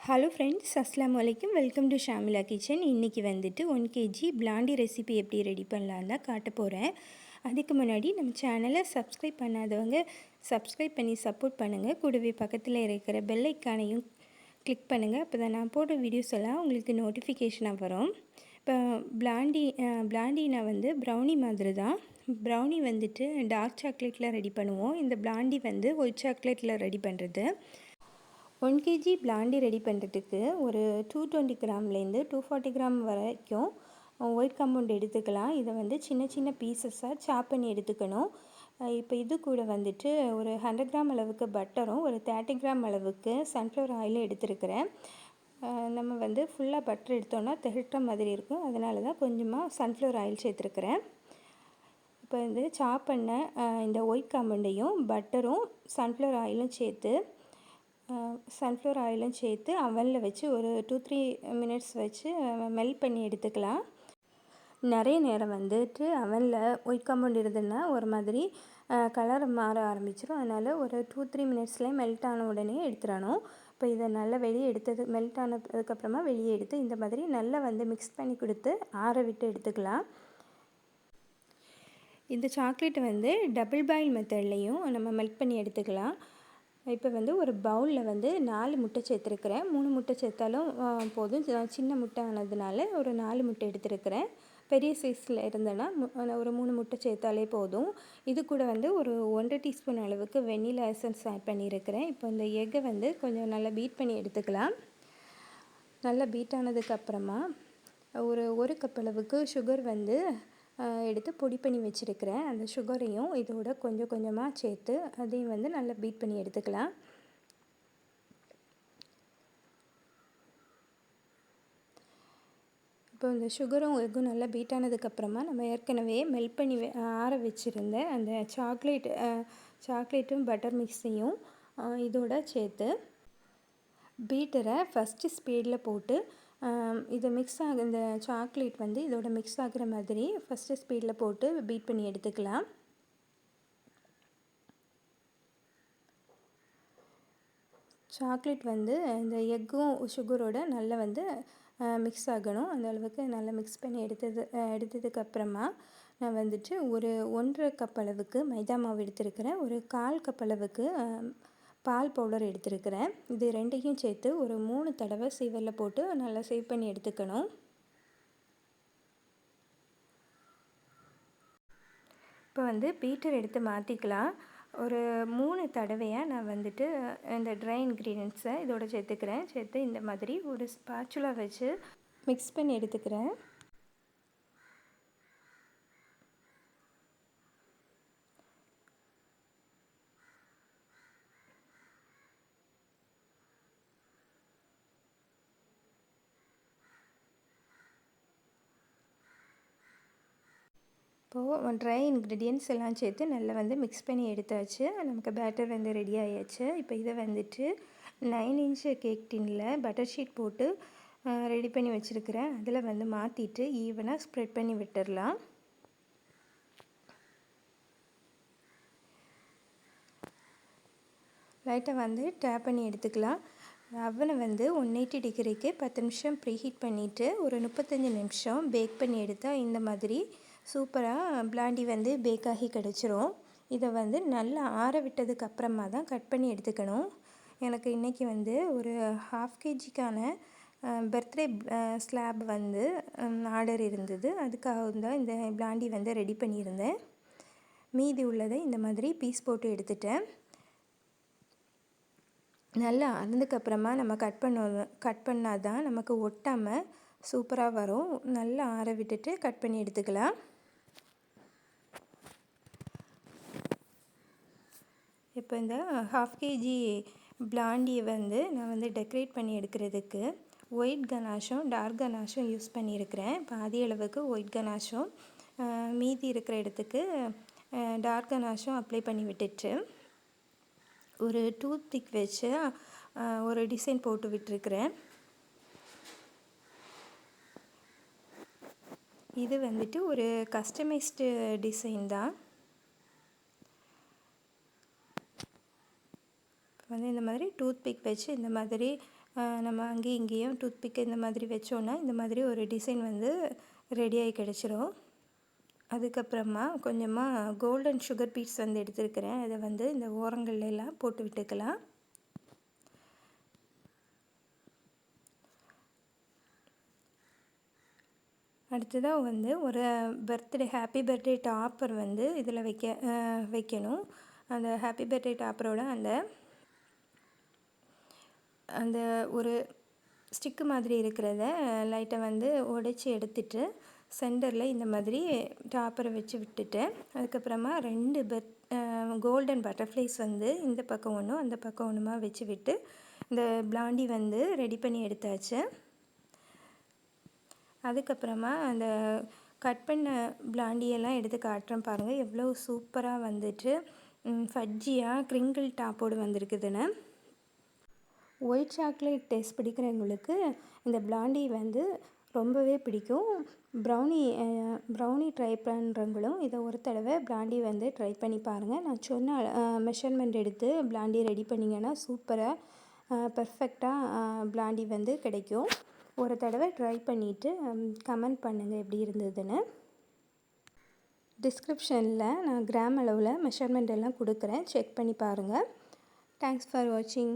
Hello friends, அஸ்ஸலாமு அலைக்கும். Welcome to Shamila kitchen. இன்றைக்கி வந்துட்டு 1 கேஜி பிளாண்டி ரெசிபி எப்படி ரெடி பண்ணலான்னு தான் காட்ட போகிறேன். அதுக்கு முன்னாடி நம்ம சேனலை சப்ஸ்கிரைப் பண்ணாதவங்க சப்ஸ்கிரைப் பண்ணி சப்போர்ட் பண்ணுங்கள். கூடவே பக்கத்தில் இருக்கிற பெல் ஐக்கானையும் கிளிக் பண்ணுங்கள். அப்போ தான் நான் போடுற வீடியோஸ் எல்லாம் உங்களுக்கு நோட்டிஃபிகேஷனாக வரும். இப்போ பிளாண்டினா வந்து ப்ரௌனி மாதிரி தான். ப்ரௌனி வந்துட்டு டார்க் சாக்லேட்டில் ரெடி பண்ணுவோம். இந்த பிளாண்டி வந்து ஒயிட் சாக்லேட்டில் ரெடி பண்ணுறது. 1 கேஜி பிளாண்டி ரெடி பண்ணுறதுக்கு ஒரு 220 கிராம்லேருந்து 240 கிராம் வரைக்கும் ஒயிட் காம்பவுண்ட் எடுத்துக்கலாம். இதை வந்து சின்ன சின்ன பீசஸாக சாப் பண்ணி எடுத்துக்கணும். இப்போ இது கூட வந்துட்டு ஒரு 100 கிராம் அளவுக்கு பட்டரும் ஒரு 30 கிராம் அளவுக்கு சன்ஃப்ளவர் ஆயிலும் எடுத்துருக்கிறேன். நம்ம வந்து ஃபுல்லாக பட்டர் எடுத்தோன்னா திகட்டுற மாதிரி இருக்கும். அதனால தான் கொஞ்சமாக சன்ஃப்ளவர் ஆயில் சேர்த்துருக்குறேன். இப்போ வந்து சாப் பண்ண இந்த ஒயிட் காம்பவுண்டையும் பட்டரும் சன்ஃப்ளவர் ஆயிலும் சேர்த்து அவனில் வச்சு ஒரு 2-3 மினிட்ஸ் வச்சு மெல்ட் பண்ணி எடுத்துக்கலாம். நிறைய நேரம் வந்துட்டு அவனில் ஒயிட் காம்பவுண்ட் இருந்ததுன்னா ஒரு மாதிரி கலர் மாற ஆரம்பிச்சிடும். அதனால் ஒரு 2-3 மினிட்ஸ்லேயே மெல்ட் ஆன உடனே எடுத்துடணும். இப்போ இதை நல்லா வெளியே மெல்ட் ஆனதுக்கப்புறமா வெளியே எடுத்து இந்த மாதிரி நல்லா வந்து மிக்ஸ் பண்ணி கொடுத்து ஆற விட்டு எடுத்துக்கலாம். இந்த சாக்லேட்டை வந்து டபுள் பாயில் மெத்தட்லேயும் நம்ம மெல்ட் பண்ணி எடுத்துக்கலாம். இப்போ வந்து ஒரு பவுலில் வந்து 4 முட்டை சேர்த்துருக்குறேன். 3 முட்டை சேர்த்தாலும் போதும். சின்ன முட்டை ஆனதுனால ஒரு 4 முட்டை எடுத்துருக்கிறேன். பெரிய சைஸில் இருந்தேன்னா ஒரு 3 முட்டை சேர்த்தாலே போதும். இது கூட வந்து ஒரு 1.5 டீஸ்பூன் அளவுக்கு வெண்ணிலா எசன்ஸ் ஆட் பண்ணியிருக்கிறேன். இப்போ இந்த எக்கை வந்து கொஞ்சம் நல்லா பீட் பண்ணி எடுத்துக்கலாம். நல்லா பீட் ஆனதுக்கப்புறமா ஒரு கப் அளவுக்கு சுகர் வந்து எடுத்து பொடி பண்ணி வச்சுருக்கிறேன். அந்த சுகரையும் இதோட கொஞ்சம் கொஞ்சமாக சேர்த்து அதையும் வந்து நல்லா பீட் பண்ணி எடுத்துக்கலாம். இப்போ இந்த சுகரும் எக்கும் நல்லா பீட் ஆனதுக்கப்புறமா நம்ம ஏற்கனவே மெல்ட் பண்ணி ஆற வச்சுருந்த அந்த சாக்லேட்டும் பட்டர் மிக்ஸையும் இதோட சேர்த்து பீட்டரை ஃபஸ்ட்டு ஸ்பீடில் போட்டு இது இந்த சாக்லேட் வந்து இதோட மிக்ஸ் ஆகிற மாதிரி ஃபஸ்ட்டு ஸ்பீடில் போட்டு பீட் பண்ணி எடுத்துக்கலாம். சாக்லேட் வந்து இந்த எக்கும் சுகரோட நல்லா வந்து மிக்ஸ் ஆகணும். அந்த அளவுக்கு நல்லா மிக்ஸ் பண்ணி எடுத்ததுக்கப்புறமா நான் வந்துட்டு ஒரு 1.5 கப் அளவுக்கு மைதா மாவு எடுத்துருக்கிறேன். ஒரு 1/4 கப் அளவுக்கு பால் பவுடர் எடுத்துருக்கிறேன். இது ரெண்டையும் சேர்த்து ஒரு 3 தடவை சீவரில் போட்டு நல்லா சேவ் பண்ணி எடுத்துக்கணும். இப்போ வந்து பீட்டர் எடுத்து மாற்றிக்கலாம். ஒரு 3 தடவையாக நான் வந்துட்டு இந்த ட்ரை இன்க்ரீடியன்ட்ஸை இதோட சேர்த்து இந்த மாதிரி ஒரு ஸ்பாச்சுலா வச்சு மிக்ஸ் பண்ணி எடுத்துக்கிறேன். இப்போது ட்ரை இன்க்ரீடியன்ட்ஸ் எல்லாம் சேர்த்து நல்லா வந்து மிக்ஸ் பண்ணி எடுத்தாச்சு. நமக்கு பேட்டர் வந்து ரெடி ஆயாச்சு. இப்போ இதை வந்துட்டு 9 இன்ச் கேக் டின்னில் பட்டர் ஷீட் போட்டு ரெடி பண்ணி வச்சுருக்கிறேன். அதில் வந்து மாற்றிட்டு ஈவனாக ஸ்ப்ரெட் பண்ணி விட்டுடலாம். லைட்டாக வந்து டேப் பண்ணி எடுத்துக்கலாம். அவனை வந்து 180 டிகிரிக்கு 10 நிமிஷம் ப்ரீஹீட் பண்ணிவிட்டு ஒரு 35 நிமிஷம் பேக் பண்ணி எடுத்தால் இந்த மாதிரி சூப்பராக பிளாண்டி வந்து பேக் ஆகி கிடச்சிரும். இதை வந்து நல்லா ஆற விட்டதுக்கு அப்புறமா தான் கட் பண்ணி எடுத்துக்கணும். எனக்கு இன்றைக்கி வந்து ஒரு 1/2 கேஜிக்கான பர்த்டே ஸ்லாப் வந்து ஆர்டர் இருந்தது. அதுக்காக தான் இந்த பிளாண்டி வந்து ரெடி பண்ணியிருந்தேன். மீதி உள்ளதை இந்த மாதிரி பீஸ் போட்டு எடுத்துட்டேன். நல்லா ஆறுனதுக்கப்புறமா நம்ம கட் பண்ணால் தான் நமக்கு ஒட்டாமல் சூப்பராக வரும். நல்லா ஆற விட்டுட்டு கட் பண்ணி எடுத்துக்கலாம். இப்போ இந்த 1/2 கேஜி பிளாண்டியை வந்து நான் வந்து டெக்கரேட் பண்ணி எடுக்கிறதுக்கு ஒயிட் கனாஷும் டார்க் கனாஷும் யூஸ் பண்ணியிருக்கிறேன். பாதி அளவுக்கு ஒயிட் கனாஷும் மீதி இருக்கிற இடத்துக்கு டார்க் கனாஷும் அப்ளை பண்ணி விட்டுட்டு ஒரு டூத் பிக் வச்சு ஒரு டிசைன் போட்டு விட்டுருக்கிறேன். இது வந்துட்டு ஒரு கஸ்டமைஸ்டு டிசைன் தான். வந்து இந்த மாதிரி டூத் பிக் வச்சு இந்த மாதிரி நம்ம அங்கேயும் இங்கேயும் டூத்பிக் இந்த மாதிரி வச்சோன்னா இந்த மாதிரி ஒரு டிசைன் வந்து ரெடியாகி கிடச்சிரும். அதுக்கப்புறமா கொஞ்சமாக கோல்டன் சுகர் பீட்ஸ் வந்து எடுத்துருக்கிறேன். அதை வந்து இந்த ஓரங்கள்லாம் போட்டு விட்டுக்கலாம். அடுத்ததாக வந்து ஒரு ஹாப்பி பர்த்டே டாப்பர் வந்து இதில் வைக்கணும். அந்த ஹாப்பி பர்த்டே டாப்பரோட அந்த ஒரு ஸ்டிக்கு மாதிரி இருக்கிறத லைட்டை வந்து உடைச்சி எடுத்துட்டு சென்டரில் இந்த மாதிரி டாப்பரை வச்சு விட்டுட்டு அதுக்கப்புறமா 2 கோல்டன் பட்டர்ஃப்ளைஸ் வந்து இந்த பக்கம் ஒன்றும் அந்த பக்கம் ஒன்றுமா வச்சு விட்டு இந்த பிளாண்டி வந்து ரெடி பண்ணி எடுத்தாச்சு. அதுக்கப்புறமா அந்த கட் பண்ண பிளாண்டியெல்லாம் எடுத்து காட்டுறேன் பாருங்கள், எவ்வளோ சூப்பராக வந்துட்டு ஃபட்ஜியாக க்ரிங்கிள் டாப்போடு வந்திருக்குதுன்னு. ஒயிட் சாக்லேட் டேஸ்ட் பிடிக்கிறவங்களுக்கு இந்த பிளாண்டி வந்து ரொம்பவே பிடிக்கும். ப்ரௌனி ட்ரை பண்ணுறவங்களும் இதை ஒரு தடவை பிளாண்டி வந்து ட்ரை பண்ணி பாருங்கள். நான் சொன்ன மெஷர்மெண்ட் எடுத்து பிளாண்டி ரெடி பண்ணிங்கன்னா சூப்பராக பர்ஃபெக்டாக பிளாண்டி வந்து கிடைக்கும். ஒரு தடவை ட்ரை பண்ணிவிட்டு கமெண்ட் பண்ணுங்கள் எப்படி இருந்ததுன்னு. டிஸ்கிரிப்ஷனில் நான் கிராம் அளவில் மெஷர்மெண்ட் எல்லாம் கொடுக்குறேன், செக் பண்ணி பாருங்கள். தேங்க்ஸ் ஃபார் வாட்சிங்.